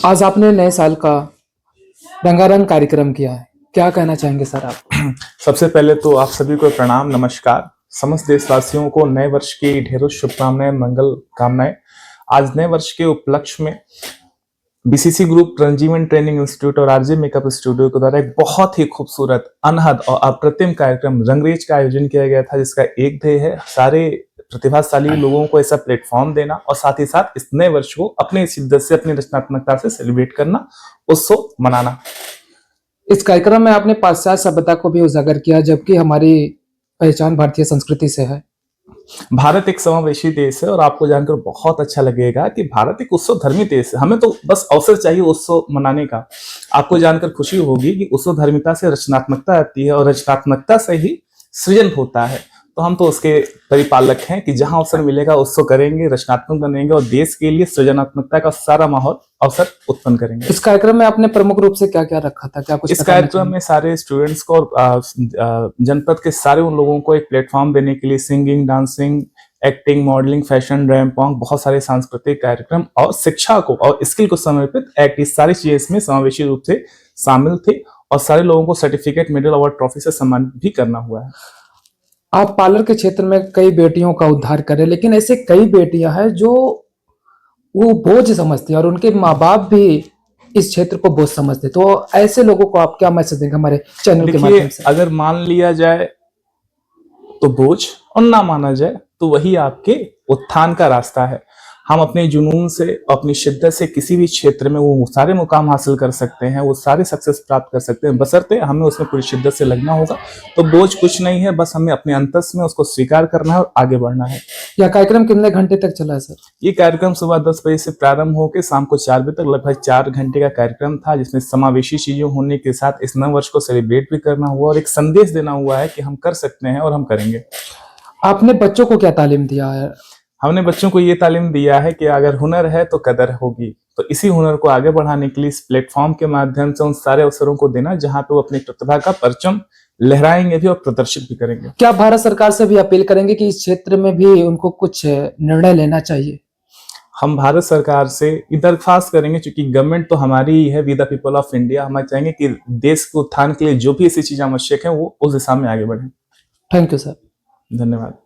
आज आपने नए साल का रंगारंग कार्यक्रम किया है, क्या कहना चाहेंगे सर आप? सबसे पहले तो आप सभी को प्रणाम, नमस्कार। समस्त देशवासियों को नए वर्ष की ढेरों शुभकामनाएं, मंगल कामनाएं। आज नए वर्ष के उपलक्ष्य में बीसीसी ग्रुप, रंजीवन ट्रेनिंग इंस्टीट्यूट और आरजे मेकअप स्टूडियो के द्वारा एक बहुत ही खूबसूरत, अनहद और अप्रतिम कार्यक्रम रंगरेज का आयोजन किया गया था, जिसका एक ध्येय है सारे प्रतिभाशाली लोगों को ऐसा प्लेटफॉर्म देना और साथ ही साथ इस नए वर्ष को अपनी शिद्दत से, अपनी रचनात्मकता से सेलिब्रेट करना, उत्सव मनाना। इस कार्यक्रम में आपने पाश्चात्य सभ्यता को भी उजागर किया, जबकि हमारी पहचान भारतीय संस्कृति से है। भारत एक समावेशी देश है और आपको जानकर बहुत अच्छा लगेगा कि भारत एक उत्सव धर्मी देश है। हमें तो बस अवसर चाहिए उत्सव मनाने का। आपको जानकर खुशी होगी कि उत्सव धर्मिता से रचनात्मकता आती है और रचनात्मकता से ही सृजन होता है। तो हम तो उसके परिपालक हैं कि जहां अवसर मिलेगा उत्सव करेंगे, रचनात्मक बनेंगे और देश के लिए सृजनात्मकता का सारा माहौल अवसर उत्पन्न करेंगे। इस कार्यक्रम में आपने प्रमुख रूप से क्या क्या रखा था, क्या कुछ इस कार्यक्रम में सारे स्टूडेंट्स को और जनपद के सारे उन लोगों को एक प्लेटफॉर्म देने के लिए singing, dancing, acting, modelling, fashion, रैंपॉन्ग, बहुत सारे सांस्कृतिक कार्यक्रम और शिक्षा को और स्किल को समर्पित एक्ट, ये सारी चीजें इसमें समावेशी रूप से शामिल थी और सारे लोगों को सर्टिफिकेट, मेडल, अवार्ड, ट्रॉफी से सम्मानित भी करना हुआ है। आप पार्लर के क्षेत्र में कई बेटियों का उद्धार करें, लेकिन ऐसे कई बेटियां हैं जो वो बोझ समझती है और उनके माँ बाप भी इस क्षेत्र को बोझ समझते, तो ऐसे लोगों को आप क्या मैसेज देंगे हमारे चैनल के माध्यम से? अगर मान लिया जाए तो बोझ और ना माना जाए तो वही आपके उत्थान का रास्ता है। हम अपने जुनून से, अपनी शिद्दत से किसी भी क्षेत्र में वो सारे मुकाम हासिल कर सकते हैं, वो सारे सक्सेस प्राप्त कर सकते हैं, बशर्ते हमें उसमें पूरी शिद्दत से लगना होगा। तो बोझ कुछ नहीं है, बस हमें अपने अंतस में उसको स्वीकार करना है और आगे बढ़ना है। यह कार्यक्रम कितने घंटे तक चला है सर? ये कार्यक्रम सुबह 10 बजे से प्रारंभ होकर शाम को 4 बजे तक लगभग 4 घंटे का कार्यक्रम था, जिसमें समावेशी चीजें होने के साथ इस नव वर्ष को सेलिब्रेट भी करना हुआ और एक संदेश देना हुआ है कि हम कर सकते हैं और हम करेंगे। आपने बच्चों को क्या तालीम दिया है? हमने बच्चों को ये तालीम दिया है कि अगर हुनर है तो कदर होगी। तो इसी हुनर को आगे बढ़ाने के लिए इस प्लेटफॉर्म के माध्यम से उन सारे अवसरों को देना जहां पे वो अपनी प्रतिभा का परचम लहराएंगे भी और प्रदर्शित भी करेंगे। क्या भारत सरकार से भी अपील करेंगे कि इस क्षेत्र में भी उनको कुछ निर्णय लेना चाहिए? हम भारत सरकार से ये दरख्वास्त करेंगे, क्योंकि गवर्नमेंट तो हमारी ही है, we the people of India. हम चाहेंगे कि देश के उत्थान के लिए जो भी ऐसी चीज आवश्यक है वो उस दिशा में आगे बढ़े। Thank you sir. धन्यवाद।